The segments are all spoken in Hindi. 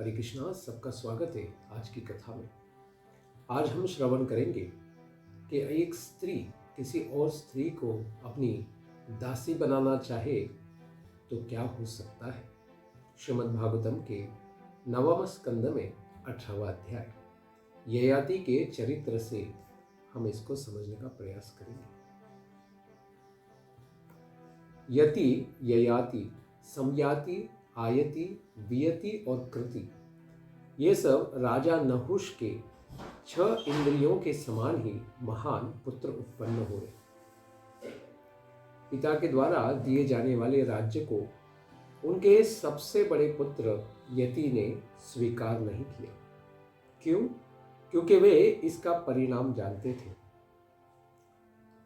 हरे कृष्णा, सबका स्वागत है आज की कथा में। आज हम श्रवण करेंगे कि एक स्त्री किसी और स्त्री को अपनी दासी बनाना चाहे तो क्या हो सकता है। श्रीमद् भागवतम के 9वें स्कंद में 18वां अध्याय ययाति के चरित्र से हम इसको समझने का प्रयास करेंगे। यति, ययाति, समयाति, आयति, वियति और कृति, ये सब राजा नहुष के 6 इंद्रियों के समान ही महान पुत्र उत्पन्न हुए। पिता के द्वारा दिए जाने वाले राज्य को उनके सबसे बड़े पुत्र यति ने स्वीकार नहीं किया। क्यों? क्योंकि वे इसका परिणाम जानते थे।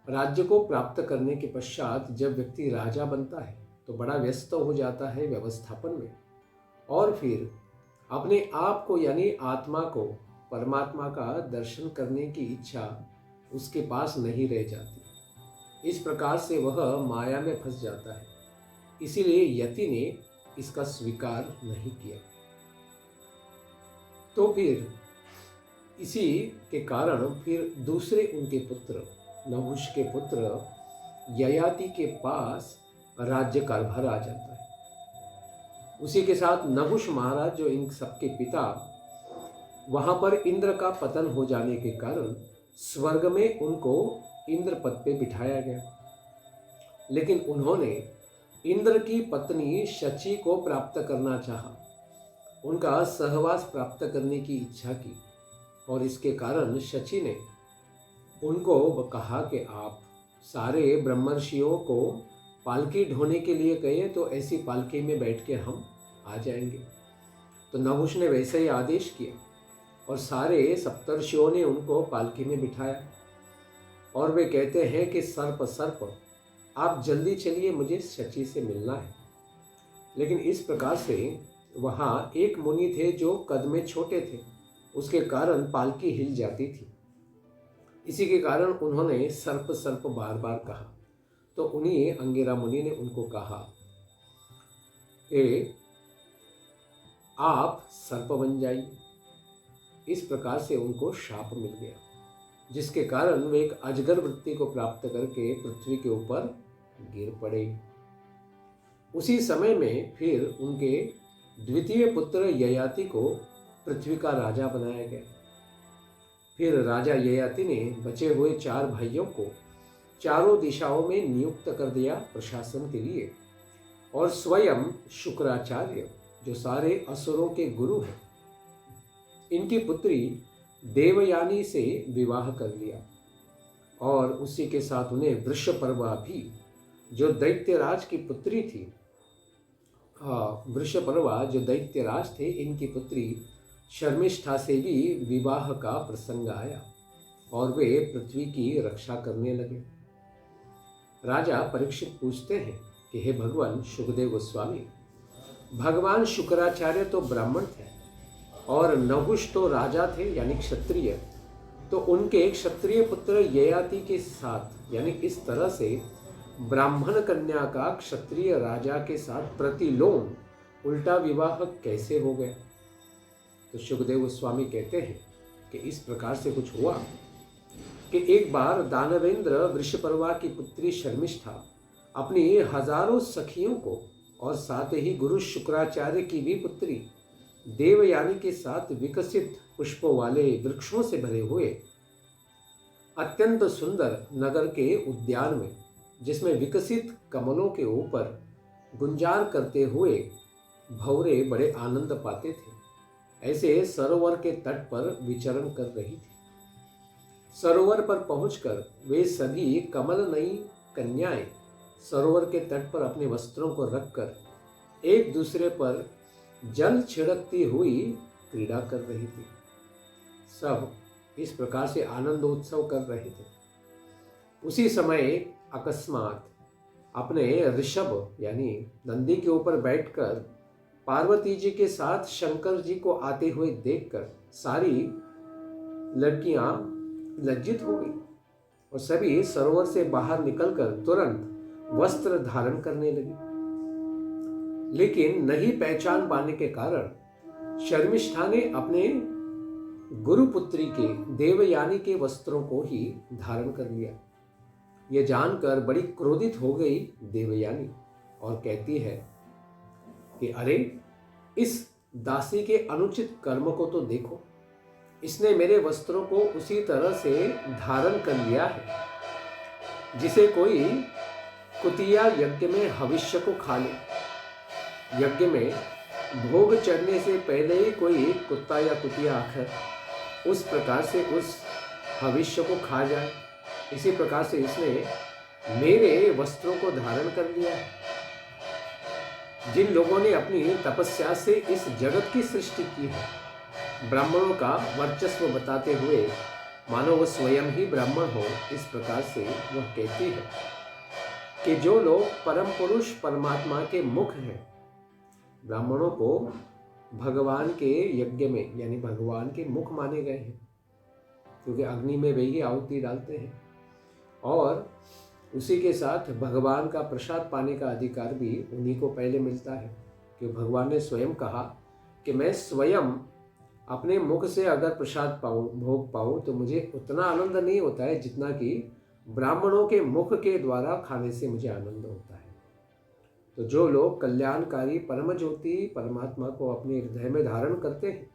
राज्य को प्राप्त करने के पश्चात जब व्यक्ति राजा बनता है तो बड़ा व्यस्त हो जाता है व्यवस्थापन में, और फिर अपने आप को यानी आत्मा को, परमात्मा का दर्शन करने की इच्छा उसके पास नहीं रह जाती। इस प्रकार से वह माया में फंस जाता है। इसीलिए यति ने इसका स्वीकार नहीं किया। तो फिर इसी के कारण फिर दूसरे उनके पुत्र, नहुष के पुत्र ययाति के पास राज्य कारभार आ जाता है। उसी के साथ नहुष महाराज, जो इन सबके पिता, वहां पर इंद्र का पतन हो जाने के कारण स्वर्ग में उनको इंद्र पद पे बिठाया गया। लेकिन उन्होंने इंद्र की पत्नी शची को प्राप्त करना चाहा, उनका सहवास प्राप्त करने की इच्छा की, और इसके कारण शची ने उनको कहा कि आप सारे ब्रह्मर्षियों को पालकी ढोने के लिए कहे तो ऐसी पालकी में बैठ के हम आ जाएंगे। तो नहुष ने वैसे ही आदेश किया और सारे सप्तर्षियों ने उनको पालकी में बिठाया, और वे कहते हैं कि सर्प सर्प आप जल्दी चलिए, मुझे शची से मिलना है। लेकिन इस प्रकार से वहाँ एक मुनि थे जो कद में छोटे थे, उसके कारण पालकी हिल जाती थी। इसी के कारण उन्होंने सर्प सर्प बार बार कहा। तो उन्हीं अंगिरा मुनि ने उनको कहा कि आप सर्प बन जाइए। इस प्रकार से उनको शाप मिल गया, जिसके कारण वे एक अजगर वृत्ति को प्राप्त करके पृथ्वी के ऊपर गिर पड़े। उसी समय में फिर उनके द्वितीय पुत्र ययाति को पृथ्वी का राजा बनाया गया। फिर राजा ययाति ने बचे हुए 4 भाइयों को चारों दिशाओं में नियुक्त कर दिया प्रशासन के लिए, और स्वयं शुक्राचार्य, जो सारे असुरों के गुरु हैं, इनकी पुत्री देवयानी से विवाह कर लिया। और उसी के साथ उन्हें वृषपर्वा भी, जो दैत्यराज की पुत्री थी, वृषपर्वा जो दैत्यराज थे, इनकी पुत्री शर्मिष्ठा से भी विवाह का प्रसंग आया, और वे पृथ्वी की रक्षा करने लगे। राजा परीक्षित पूछते हैं कि हे भगवान शुकदेव गोस्वामी, भगवान शुक्राचार्य तो ब्राह्मण थे और नहुष तो राजा थे यानी क्षत्रिय, तो उनके क्षत्रिय पुत्र ययाति के साथ यानी इस तरह से ब्राह्मण कन्या का क्षत्रिय राजा के साथ प्रतिलोम उल्टा विवाह कैसे हो गया। तो शुकदेव गोस्वामी कहते हैं कि इस प्रकार से कुछ हुआ कि एक बार दानवेंद्र वृषपर्वा की पुत्री शर्मिष्ठा अपनी हजारों सखियों को और साथ ही गुरु शुक्राचार्य की भी पुत्री देवयानी के साथ विकसित पुष्पों वाले वृक्षों से भरे हुए अत्यंत सुंदर नगर के उद्यान में, जिसमें विकसित कमलों के ऊपर गुंजार करते हुए भौरे बड़े आनंद पाते थे, ऐसे सरोवर के तट पर विचरण कर रही थी। सरोवर पर पहुंचकर वे सभी कमलनयी कन्याएं सरोवर के तट पर अपने वस्त्रों को रखकर एक दूसरे पर जल छिड़कती हुई क्रीड़ा कर रही थी। सब इस प्रकार से आनंदोत्सव कर रहे थे। उसी समय अकस्मात अपने ऋषभ यानी नंदी के ऊपर बैठकर पार्वती जी के साथ शंकर जी को आते हुए देखकर सारी लड़कियां लज्जित हो गई और सभी सरोवर से बाहर निकलकर तुरंत वस्त्र धारण करने लगी। लेकिन नहीं पहचान पाने के कारण शर्मिष्ठा ने अपने गुरुपुत्री के देवयानी के वस्त्रों को ही धारण कर लिया। यह जानकर बड़ी क्रोधित हो गई देवयानी और कहती है कि अरे, इस दासी के अनुचित कर्म को तो देखो, इसने मेरे वस्त्रों को उसी तरह से धारण कर लिया है जिसे कोई कुतिया यज्ञ में हविष्य को खा ले। यज्ञ में भोग चढ़ने से पहले ही कोई कुत्ता या कुतिया आकर उस प्रकार से उस हविष्य को खा जाए, इसी प्रकार से इसने मेरे वस्त्रों को धारण कर लिया है। जिन लोगों ने अपनी तपस्या से इस जगत की सृष्टि की है, ब्राह्मणों का वर्चस्व बताते हुए मानो वह स्वयं ही ब्राह्मण हो, इस प्रकार से वह कहती है कि जो लोग परम पुरुष परमात्मा के मुख हैं, ब्राह्मणों को भगवान के यज्ञ में यानी भगवान के मुख माने गए हैं, क्योंकि अग्नि में वे ही आहुति डालते हैं और उसी के साथ भगवान का प्रसाद पाने का अधिकार भी उन्हीं को पहले मिलता है। क्योंकि भगवान ने स्वयं कहा कि मैं स्वयं अपने मुख से अगर प्रसाद पाऊँ, भोग पाऊँ, तो मुझे उतना आनंद नहीं होता है जितना कि ब्राह्मणों के मुख के द्वारा खाने से मुझे आनंद होता है। तो जो लोग कल्याणकारी परम ज्योति परमात्मा को अपने हृदय में धारण करते हैं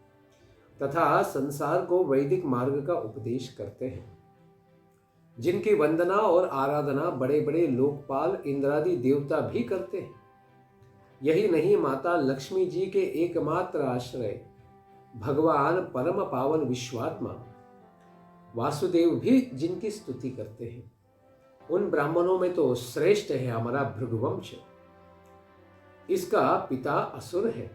तथा संसार को वैदिक मार्ग का उपदेश करते हैं, जिनकी वंदना और आराधना बड़े बड़े लोकपाल इंद्रादि देवता भी करते हैं, यही नहीं माता लक्ष्मी जी के एकमात्र आश्रय भगवान परम पावन विश्वात्मा वासुदेव भी जिनकी स्तुति करते हैं, उन ब्राह्मणों में तो श्रेष्ठ है हमारा भृगुवंश। इसका पिता असुर है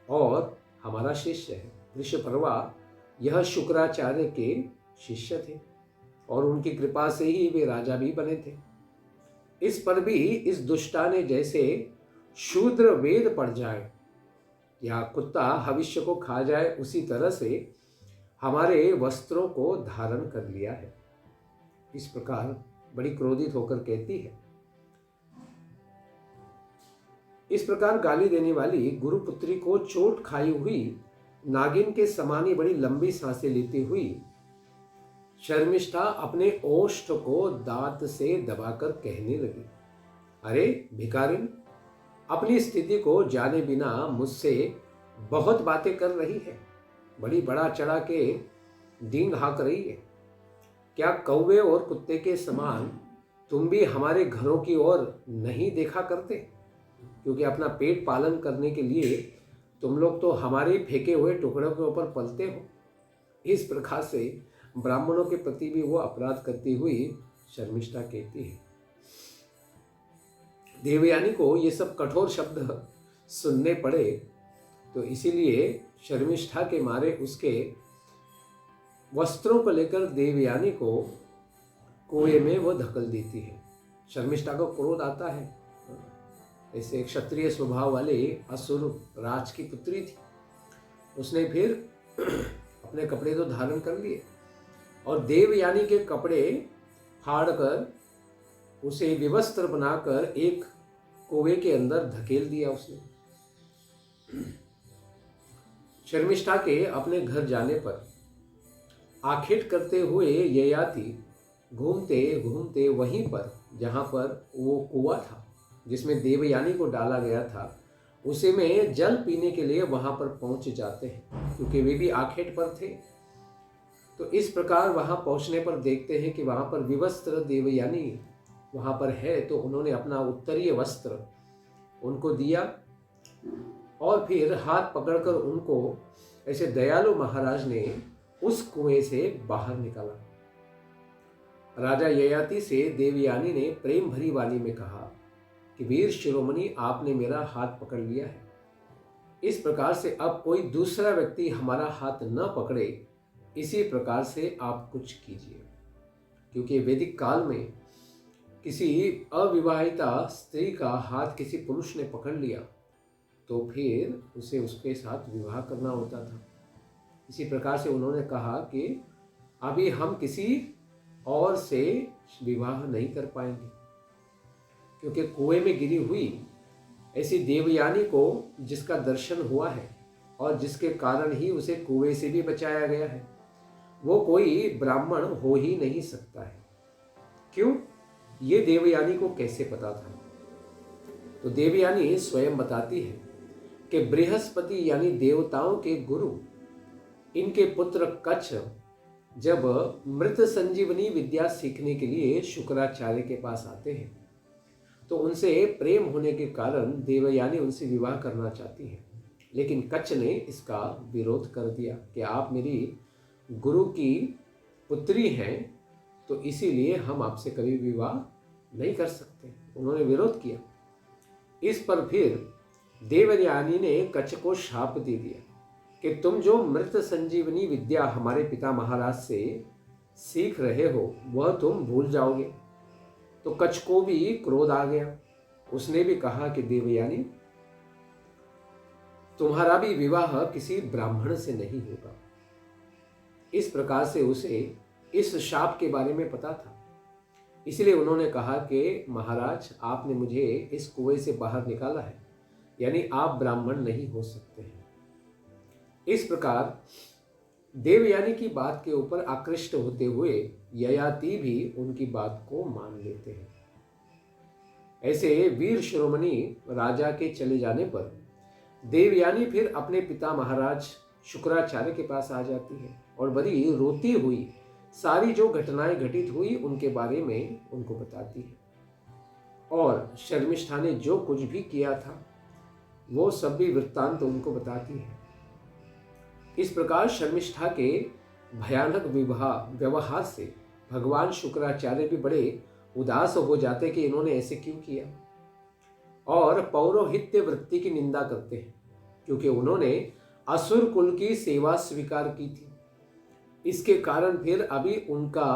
और हमारा शिष्य है वृषपर्वा। यह शुक्राचार्य के शिष्य थे और उनकी कृपा से ही वे राजा भी बने थे। इस पर भी इस दुष्टा ने जैसे शूद्र वेद पढ़ जाए या कुत्ता हविष्य को खा जाए, उसी तरह से हमारे वस्त्रों को धारण कर लिया है। इस प्रकार बड़ी क्रोधित होकर कहती है। इस प्रकार गाली देने वाली गुरुपुत्री को चोट खाई हुई नागिन के समान ही बड़ी लंबी सांसें लेती हुई शर्मिष्ठा अपने ओष्ठ को दांत से दबाकर कहने लगी, अरे भिखारिन, अपनी स्थिति को जाने बिना मुझसे बहुत बातें कर रही है, बड़ी बड़ा चढ़ा के डींग हाँक रही है। क्या कौवे और कुत्ते के समान तुम भी हमारे घरों की ओर नहीं देखा करते? क्योंकि अपना पेट पालन करने के लिए तुम लोग तो हमारे फेंके हुए टुकड़ों के ऊपर पलते हो। इस प्रकार से ब्राह्मणों के प्रति भी वो अपराध करती हुई शर्मिष्ठा कहती है। देवयानी को ये सब कठोर शब्द सुनने पड़े, तो इसीलिए शर्मिष्ठा के मारे उसके वस्त्रों को लेकर देवयानी को कुएं में वो धकेल देती है। शर्मिष्ठा को क्रोध आता है। ऐसे एक क्षत्रिय स्वभाव वाले असुर राज की पुत्री थी। उसने फिर अपने कपड़े तो धारण कर लिए और देवयानी के कपड़े फाड़कर उसे विवस्त्र बनाकर एक कुएं के अंदर धकेल दिया उसने। शर्मिष्ठा के अपने घर जाने पर आखेट करते हुए ययाति घूमते घूमते वहीं पर जहाँ पर वो कुआं था जिसमें देवयानी को डाला गया था, उसे में जल पीने के लिए वहाँ पर पहुँच जाते हैं, क्योंकि वे भी आखेट पर थे। तो इस प्रकार वहाँ पहुँचने पर देखते हैं कि वहाँ पर विवस्त्र देवयानी वहाँ पर है, तो उन्होंने अपना उत्तरीय वस्त्र उनको दिया और फिर हाथ पकड़कर उनको ऐसे दयालु महाराज ने उस कुएं से बाहर निकाला। राजा ययाति से देवयानी ने प्रेम भरी वाणी में कहा कि वीर शिरोमणि, आपने मेरा हाथ पकड़ लिया है, इस प्रकार से अब कोई दूसरा व्यक्ति हमारा हाथ न पकड़े, इसी प्रकार से आप कुछ कीजिए। क्योंकि वैदिक काल में किसी अविवाहिता स्त्री का हाथ किसी पुरुष ने पकड़ लिया तो फिर उसे उसके साथ विवाह करना होता था। इसी प्रकार से उन्होंने कहा कि अभी हम किसी और से विवाह नहीं कर पाएंगे, क्योंकि कुएं में गिरी हुई ऐसी देवयानी को जिसका दर्शन हुआ है और जिसके कारण ही उसे कुएं से भी बचाया गया है, वो कोई ब्राह्मण हो ही नहीं सकता है। क्यों? ये देवयानी को कैसे पता था? तो देवयानी स्वयं बताती है कि बृहस्पति यानी देवताओं के गुरु, इनके पुत्र कच्छ जब मृत संजीवनी विद्या सीखने के लिए शुक्राचार्य के पास आते हैं, तो उनसे प्रेम होने के कारण देवयानी उनसे विवाह करना चाहती है। लेकिन कच्छ ने इसका विरोध कर दिया कि आप मेरी गुरु की पुत्री हैं, तो इसीलिए हम आपसे कभी विवाह नहीं कर सकते। उन्होंने विरोध किया। इस पर फिर देवयानी ने कच्छ को शाप दे दिया कि तुम जो मृत संजीवनी विद्या हमारे पिता महाराज से सीख रहे हो, वह तुम भूल जाओगे। तो कच्छ को भी क्रोध आ गया। उसने भी कहा कि देवयानी, तुम्हारा भी विवाह किसी ब्राह्मण से नहीं होगा। इस प्रकार से उसे इस शाप के बारे में पता था। इसलिए उन्होंने कहा कि महाराज, आपने मुझे इस कुएं से बाहर निकाला है, यानी आप ब्राह्मण नहीं हो सकते हैं। इस प्रकार देवयानी की बात के ऊपर आकृष्ट होते हुए ययाति भी उनकी बात को मान लेते हैं। ऐसे वीर शिरोमणि राजा के चले जाने पर देवयानी फिर अपने पिता महाराज शुक्राचार्य के पास आ जाती है और बड़ी रोती हुई सारी जो घटनाएं घटित हुई उनके बारे में उनको बताती है। और शर्मिष्ठा ने जो कुछ भी किया था वो सब भी वृत्तांत उनको बताती है। इस प्रकार शर्मिष्ठा के भयानक व्यवहार से भगवान शुक्राचार्य भी बड़े उदास हो जाते कि इन्होंने ऐसे क्यों किया, और पौरोहित्य वृत्ति की निंदा करते हैं, क्योंकि उन्होंने असुर कुल की सेवा स्वीकार की थी। इसके कारण फिर अभी उनका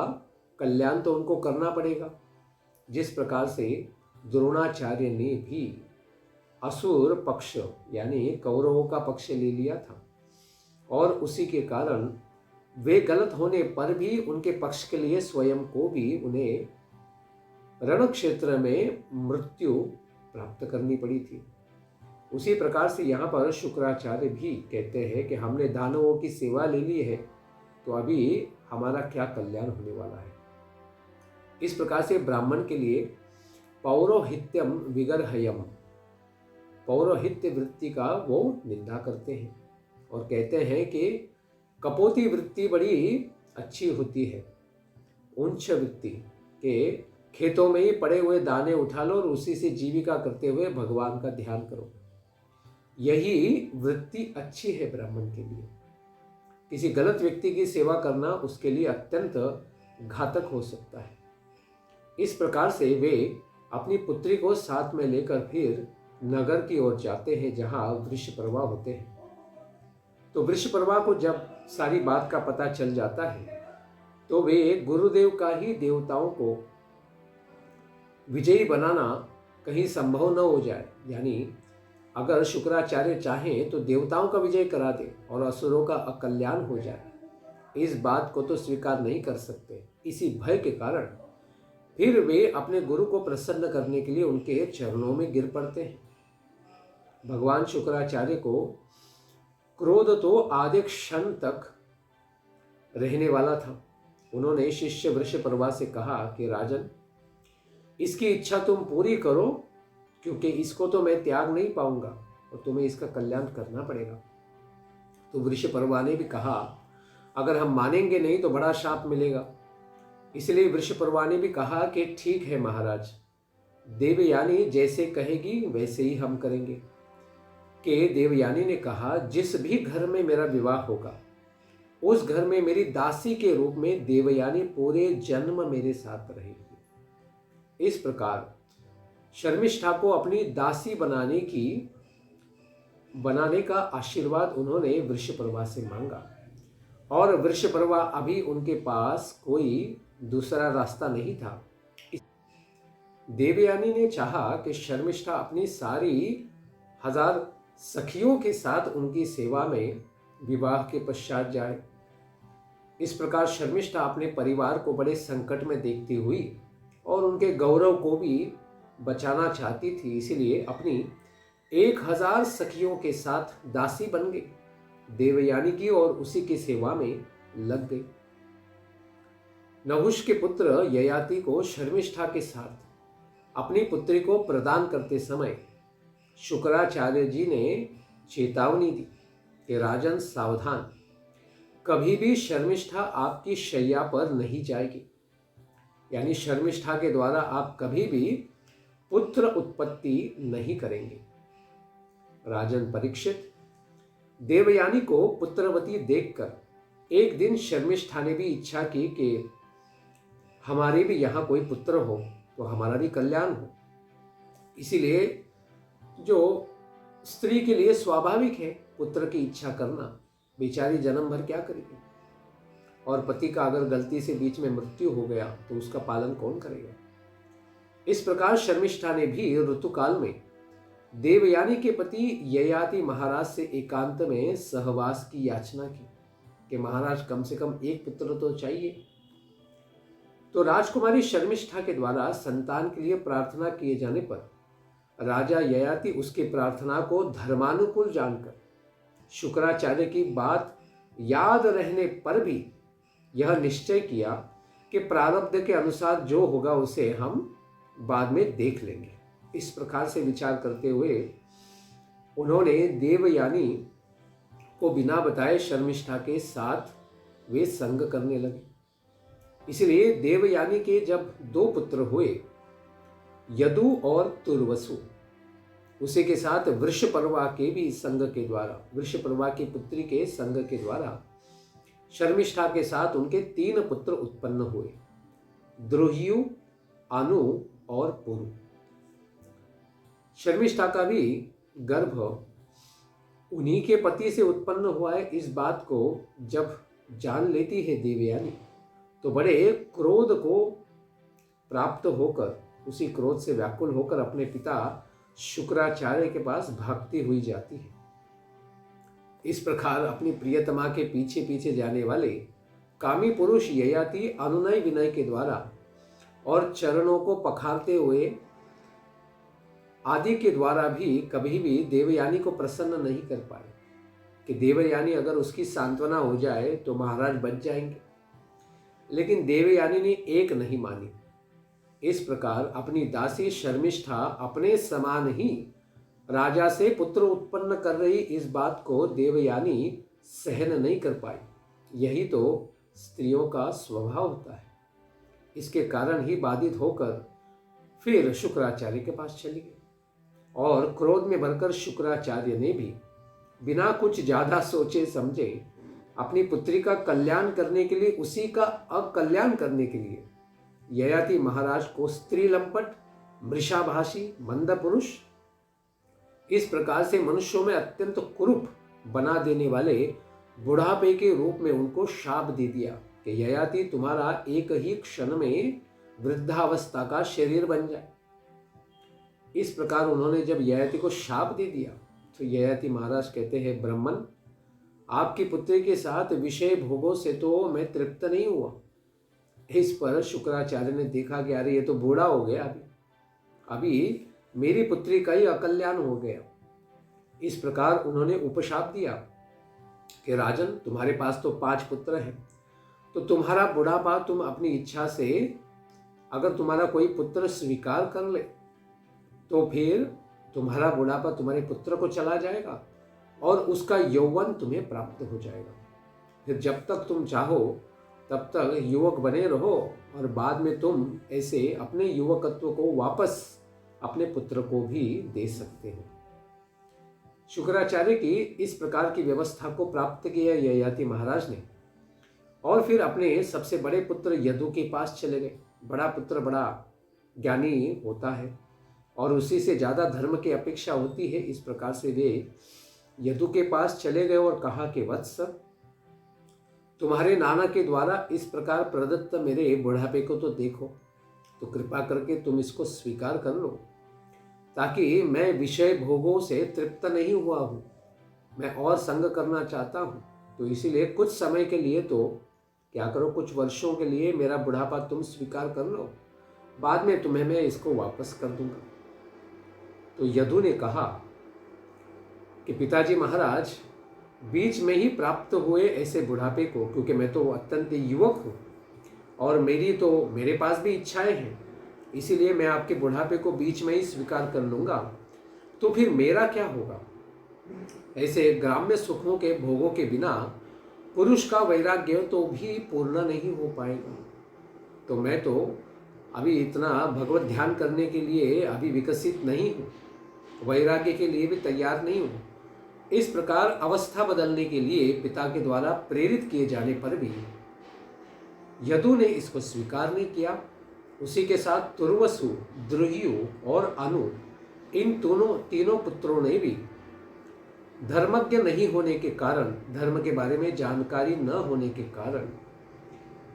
कल्याण तो उनको करना पड़ेगा। जिस प्रकार से द्रोणाचार्य ने भी असुर पक्ष यानी कौरवों का पक्ष ले लिया था, और उसी के कारण वे गलत होने पर भी उनके पक्ष के लिए स्वयं को भी उन्हें रण क्षेत्र में मृत्यु प्राप्त करनी पड़ी थी। उसी प्रकार से यहाँ पर शुक्राचार्य भी कहते हैं कि हमने दानवों की सेवा ले ली है, तो अभी हमारा क्या कल्याण होने वाला है। इस प्रकार से ब्राह्मण के लिए पौरोहित्यम विगर्हयम, पौरोहित्य वृत्ति का वो निंदा करते हैं और कहते हैं कि कपोती वृत्ति बड़ी अच्छी होती है। उंच वृत्ति के खेतों में ही पड़े हुए दाने उठा लो और उसी से जीविका करते हुए भगवान का ध्यान करो, यही वृत्ति अच्छी है ब्राह्मण के लिए। किसी गलत व्यक्ति की सेवा करना उसके लिए अत्यंत घातक हो सकता है। इस प्रकार से वे अपनी पुत्री को साथ में लेकर फिर नगर की ओर जाते हैं जहां वृषपर्वा होते हैं। तो वृषपर्वा को जब सारी बात का पता चल जाता है तो वे गुरुदेव का ही देवताओं को विजयी बनाना कहीं संभव न हो जाए, यानी अगर शुक्राचार्य चाहें तो देवताओं का विजय करा दे और असुरों का अकल्याण हो जाए, इस बात को तो स्वीकार नहीं कर सकते। इसी भय के कारण फिर वे अपने गुरु को प्रसन्न करने के लिए उनके चरणों में गिर पड़ते हैं। भगवान शुक्राचार्य को क्रोध तो आधे क्षण तक रहने वाला था। उन्होंने शिष्य वृषपर्वा से कहा कि राजन, इसकी इच्छा तुम पूरी करो, क्योंकि इसको तो मैं त्याग नहीं पाऊंगा और तुम्हें इसका कल्याण करना पड़ेगा। तो वृषपर्वा ने भी कहा, अगर हम मानेंगे नहीं तो बड़ा शाप मिलेगा। इसलिए वृषपर्वा ने भी कहा कि ठीक है महाराज, देवयानी जैसे कहेगी वैसे ही हम करेंगे। कि देवयानी ने कहा, जिस भी घर में मेरा विवाह होगा उस घर में मेरी दासी के रूप में देवयानी पूरे जन्म मेरे साथ रहेगी। इस प्रकार शर्मिष्ठा को अपनी दासी बनाने का आशीर्वाद उन्होंने वृषपर्वा से मांगा, और वृषपर्वा अभी उनके पास कोई दूसरा रास्ता नहीं था। देवयानी ने चाहा कि शर्मिष्ठा अपनी सारी 1000 सखियों के साथ उनकी सेवा में विवाह के पश्चात जाए। इस प्रकार शर्मिष्ठा अपने परिवार को बड़े संकट में देखती हुई और उनके गौरव को भी बचाना चाहती थी, इसीलिए अपनी 1000 सखियों के साथ दासी बन गई देवयानी की और उसी की सेवा में लग गई। नहुष के पुत्र ययाति को शर्मिष्ठा के साथ अपनी पुत्री को प्रदान करते समय शुक्राचार्य जी ने चेतावनी दी कि राजन सावधान, कभी भी शर्मिष्ठा आपकी शैया पर नहीं जाएगी। यानी शर्मिष्ठा के द्वारा आप कभी भी पुत्र उत्पत्ति नहीं करेंगे। राजन परीक्षित, देवयानी को पुत्रवती देखकर एक दिन शर्मिष्ठा ने भी इच्छा की कि हमारे भी यहाँ कोई पुत्र हो तो हमारा भी कल्याण हो। इसीलिए जो स्त्री के लिए स्वाभाविक है पुत्र की इच्छा करना, बेचारी जन्म भर क्या करेगी, और पति का अगर गलती से बीच में मृत्यु हो गया तो उसका पालन कौन करेगा। इस प्रकार शर्मिष्ठा ने भी ऋतुकाल में देवयानी के पति ययाति महाराज से एकांत में सहवास की याचना की कि महाराज कम से कम एक पुत्र तो चाहिए। तो राजकुमारी शर्मिष्ठा के द्वारा संतान के लिए प्रार्थना किए जाने पर राजा ययाति उसकी प्रार्थना को धर्मानुकूल जानकर शुक्राचार्य की बात याद रहने पर भी यह निश्चय किया कि प्रारब्ध के अनुसार जो होगा उसे हम बाद में देख लेंगे। इस प्रकार से विचार करते हुए उन्होंने देवयानी को बिना बताए शर्मिष्ठा के साथ वे संग करने लगे। इसलिए देवयानी के जब 2 पुत्र हुए, यदु और तुर्वसु, उसी के साथ वृषपर्वा के भी संग के द्वारा, वृषपर्वा की पुत्री के संग के द्वारा शर्मिष्ठा के साथ उनके 3 पुत्र उत्पन्न हुए, द्रुह्यु, अनु और पुरु। शर्मिष्ठा का भी गर्भ उन्हीं के पति से उत्पन्न हुआ है, इस बात को जब जान लेती है देवयानी तो बड़े क्रोध को प्राप्त होकर, उसी क्रोध से व्याकुल होकर अपने पिता शुक्राचार्य के पास भागती हुई जाती है। इस प्रकार अपनी प्रियतमा के पीछे पीछे जाने वाले कामी पुरुष ययाति अनुनय विनय के द्वारा और चरणों को पखारते हुए आदि के द्वारा भी कभी भी देवयानी को प्रसन्न नहीं कर पाए कि देवयानी अगर उसकी सांत्वना हो जाए तो महाराज बच जाएंगे। लेकिन देवयानी ने एक नहीं मानी। इस प्रकार अपनी दासी शर्मिष्ठा अपने समान ही राजा से पुत्र उत्पन्न कर रही इस बात को देवयानी सहन नहीं कर पाई। यही तो स्त्रियों का स्वभाव होता है। इसके कारण ही बाधित होकर फिर शुक्राचार्य के पास चली गई और क्रोध में भरकर शुक्राचार्य ने भी बिना कुछ ज्यादा सोचे समझे अपनी पुत्री का कल्याण करने के लिए, उसी का अकल्याण करने के लिए ययाति महाराज को स्त्री लंपट, मृषाभाषी, मंद पुरुष, इस प्रकार से मनुष्यों में अत्यंत कुरूप बना देने वाले बुढ़ापे के रूप में उनको शाप दे दिया कि ययाति तुम्हारा एक ही क्षण में वृद्धावस्था का शरीर बन जाए। इस प्रकार उन्होंने जब ययाति को शाप दे दिया तो ययाति महाराज कहते हैं, ब्राह्मण, आपकी पुत्री के साथ विषय भोगों से तो मैं तृप्त नहीं हुआ। इस पर शुक्राचार्य ने देखा कि अरे ये तो बूढ़ा हो गया, अभी मेरी पुत्री का ही अकल्याण हो गया। इस प्रकार उन्होंने उपशाप दिया कि राजन, तुम्हारे पास तो 5 पुत्र हैं, तो तुम्हारा बुढ़ापा तुम अपनी इच्छा से अगर तुम्हारा कोई पुत्र स्वीकार कर ले तो फिर तुम्हारा बुढ़ापा तुम्हारे पुत्र को चला जाएगा और उसका यौवन तुम्हें प्राप्त हो जाएगा। फिर जब तक तुम चाहो तब तक युवक बने रहो और बाद में तुम ऐसे अपने युवकत्व को वापस अपने पुत्र को भी दे सकते हो। शुक्राचार्य की इस प्रकार की व्यवस्था को प्राप्त किया ययाति महाराज ने और फिर अपने सबसे बड़े पुत्र यदु के पास चले गए। बड़ा पुत्र बड़ा ज्ञानी होता है और उसी से ज़्यादा धर्म की अपेक्षा होती है। इस प्रकार से वे यदु के पास चले गए और कहा कि वत्स, तुम्हारे नाना के द्वारा इस प्रकार प्रदत्त मेरे बुढ़ापे को तो देखो, तो कृपा करके तुम इसको स्वीकार कर लो, ताकि मैं विषय भोगों से तृप्त नहीं हुआ हूँ, मैं और संग करना चाहता हूँ। तो इसीलिए कुछ समय के लिए तो क्या करो, कुछ वर्षों के लिए मेरा बुढ़ापा तुम स्वीकार कर लो, बाद में तुम्हें मैं इसको वापस कर दूंगा। तो यदु ने कहा कि पिताजी महाराज, बीच में ही प्राप्त हुए ऐसे बुढ़ापे को, क्योंकि मैं तो अत्यंत युवक हूँ और मेरे पास भी इच्छाएं हैं, इसीलिए मैं आपके बुढ़ापे को बीच में ही स्वीकार कर लूँगा, तो फिर मेरा क्या होगा? ऐसे ग्राम्य सुखों के भोगों के बिना पुरुष का वैराग्य तो भी पूर्ण नहीं हो पाएगा। तो मैं तो अभी इतना भगवत ध्यान करने के लिए अभी विकसित नहीं हूँ, वैराग्य के लिए भी तैयार नहीं हूँ। इस प्रकार अवस्था बदलने के लिए पिता के द्वारा प्रेरित किए जाने पर भी यदु ने इसको स्वीकार नहीं किया। उसी के साथ तुर्वसु, द्रुहियु और अनु, इन तीनों पुत्रों ने भी धर्मज्ञ नहीं होने के कारण, धर्म के बारे में जानकारी न होने के कारण,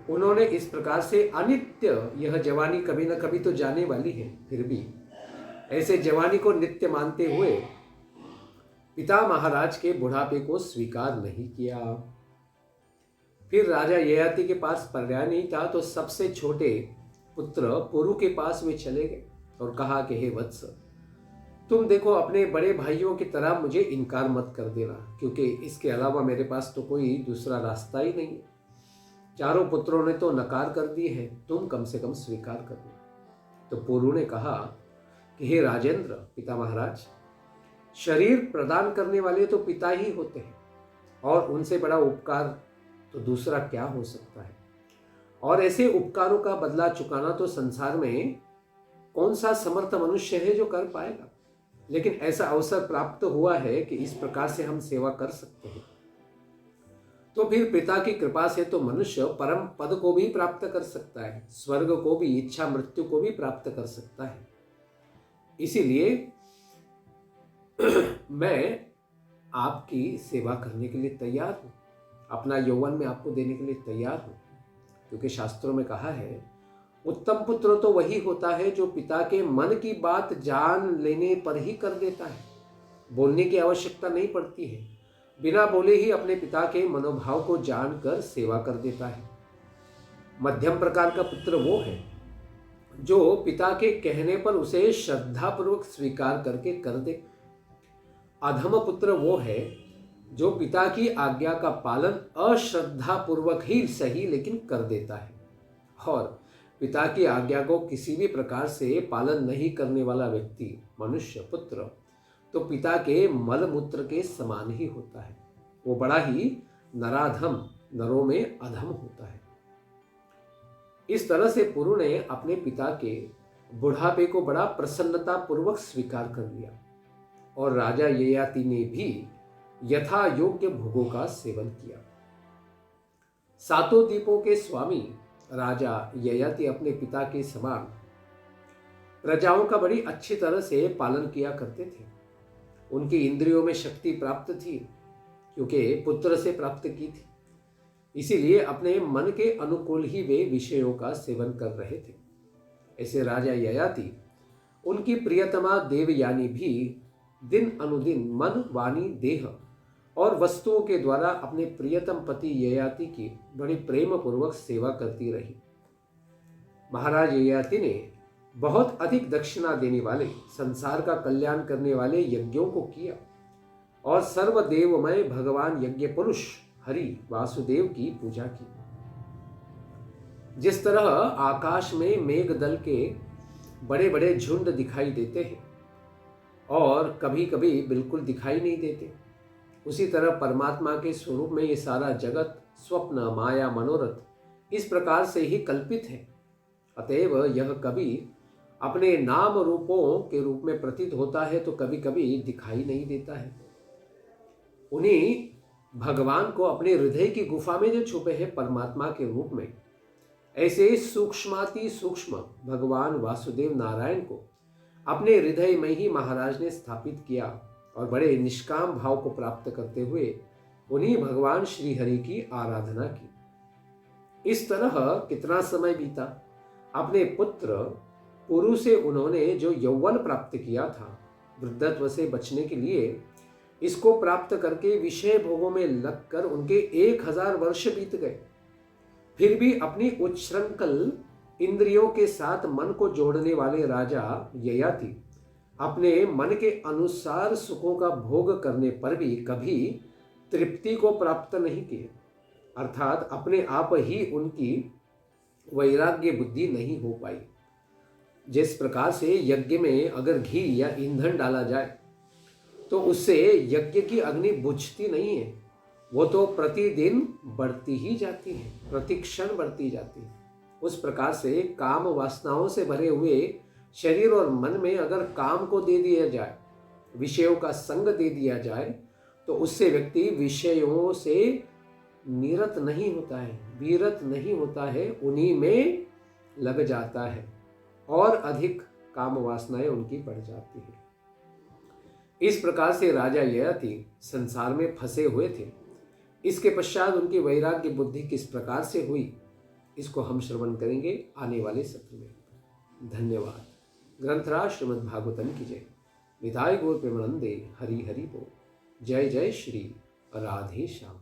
उन्होंने इस प्रकार से अनित्य, यह जवानी कभी न कभी तो जाने वाली है, फिर भी ऐसे जवानी को नित्य मानते हुए पिता महाराज के बुढ़ापे को स्वीकार नहीं किया। फिर राजा ययाति के पास पर्याय नहीं था, तो सबसे छोटे पुत्र पुरु के पास वे चले गए और कहा कि हे वत्स, तुम देखो अपने बड़े भाइयों की तरह मुझे इनकार मत कर देना, क्योंकि इसके अलावा मेरे पास तो कोई दूसरा रास्ता ही नहीं है। चारों पुत्रों ने तो नकार कर दी है, तुम कम से कम स्वीकार कर लो। तो पुरु ने कहा कि हे राजेंद्र, पिता महाराज, शरीर प्रदान करने वाले तो पिता ही होते हैं और उनसे बड़ा उपकार तो दूसरा क्या हो सकता है। और ऐसे उपकारों का बदला चुकाना तो संसार में कौन सा समर्थ मनुष्य है जो कर पाएगा। लेकिन ऐसा अवसर प्राप्त हुआ है कि इस प्रकार से हम सेवा कर सकते हैं, तो फिर पिता की कृपा से तो मनुष्य परम पद को भी प्राप्त कर सकता है, स्वर्ग को भी, इच्छा मृत्यु को भी प्राप्त कर सकता है। इसीलिए मैं आपकी सेवा करने के लिए तैयार हूँ, अपना यौवन में आपको देने के लिए तैयार हूँ, क्योंकि शास्त्रों में कहा है उत्तम पुत्र तो वही होता है जो पिता के मन की बात जान लेने पर ही कर देता है। बोलने की आवश्यकता नहीं पड़ती है, बिना बोले ही अपने पिता के मनोभाव को जानकर सेवा कर देता है। मध्यम प्रकार का पुत्र वो है जो पिता के कहने पर उसे श्रद्धापूर्वक स्वीकार करके कर दे। अधम पुत्र वो है जो पिता की आज्ञा का पालन अश्रद्धापूर्वक ही सही लेकिन कर देता है, और पिता की आज्ञा को किसी भी प्रकार से पालन नहीं करने वाला व्यक्ति, मनुष्य पुत्र, तो पिता के मल मूत्र के समान ही होता है। वो बड़ा ही नराधम, नरों में अधम होता है। इस तरह से पुरु ने अपने पिता के बुढ़ापे को बड़ा प्रसन्नता पूर्वक स्वीकार कर लिया और राजा ययाति ने भी यथा योग्य भोगों का सेवन किया। सातों द्वीपों के स्वामी राजा ययाति अपने पिता के समान प्रजाओं का बड़ी अच्छी तरह से पालन किया करते थे। उनकी इंद्रियों में शक्ति प्राप्त थी, क्योंकि पुत्र से प्राप्त की थी, इसीलिए अपने मन के अनुकूल ही वे विषयों का सेवन कर रहे थे। ऐसे राजा ययाति, उनकी प्रियतमा देवयानी भी दिन अनुदिन मन, वाणी, देह और वस्तुओं के द्वारा अपने प्रियतम पति ययाति की बड़ी प्रेम पूर्वक सेवा करती रही। महाराज ययाति ने बहुत अधिक दक्षिणा देने वाले, संसार का कल्याण करने वाले यज्ञों को किया और सर्वदेवमय भगवान यज्ञ पुरुष हरि वासुदेव की पूजा की। जिस तरह आकाश में मेघ दल के बड़े बड़े झुंड दिखाई देते हैं और कभी कभी बिल्कुल दिखाई नहीं देते, उसी तरह परमात्मा के स्वरूप में ये सारा जगत स्वप्न, माया, मनोरथ इस प्रकार से ही कल्पित है। अतएव यह कभी अपने नाम रूपों के रूप में प्रतीत होता है तो कभी कभी दिखाई नहीं देता है। उन्हीं भगवान को अपने हृदय की गुफा में जो छुपे हैं परमात्मा के रूप में, ऐसे सूक्ष्माति सूक्ष्म भगवान वासुदेव नारायण को अपने हृदय में ही महाराज ने स्थापित किया और बड़े निष्काम भाव को प्राप्त करते हुए उन्हीं भगवान श्री हरि की आराधना की। इस तरह कितना समय बीता। अपने पुत्र पुरु से उन्होंने जो यौवन प्राप्त किया था, वृद्धत्व से बचने के लिए इसको प्राप्त करके विषय भोगों में लगकर उनके 1000 वर्ष बीत गए। फिर भी अपनी उच्छृंखल इंद्रियों के साथ मन को जोड़ने वाले राजा ययाति अपने मन के अनुसार सुखों का भोग करने पर भी कभी तृप्ति को प्राप्त नहीं किए, अर्थात अपने आप ही उनकी वैराग्य बुद्धि नहीं हो पाई। जिस प्रकार से यज्ञ में अगर घी या ईंधन डाला जाए तो उससे यज्ञ की अग्नि बुझती नहीं है, वो तो प्रतिदिन बढ़ती ही जाती है, प्रतिक्षण बढ़ती जाती है। उस प्रकार से काम वासनाओं से भरे हुए शरीर और मन में अगर काम को दे दिया जाए, विषयों का संग दे दिया जाए, तो उससे व्यक्ति विषयों से निरत नहीं होता है, विरत नहीं होता है, उन्हीं में लग जाता है और अधिक काम वासनाएं उनकी बढ़ जाती है। इस प्रकार से राजा ययाति संसार में फंसे हुए थे। इसके पश्चात उनकी वैराग्य बुद्धि किस प्रकार से हुई, इसको हम श्रवण करेंगे आने वाले सत्र में। धन्यवाद। ग्रंथराज श्रीमद् भागवतम की जय। निताय गौर प्रेमानंदे हरि हरि बोल। जय जय श्री राधे श्याम।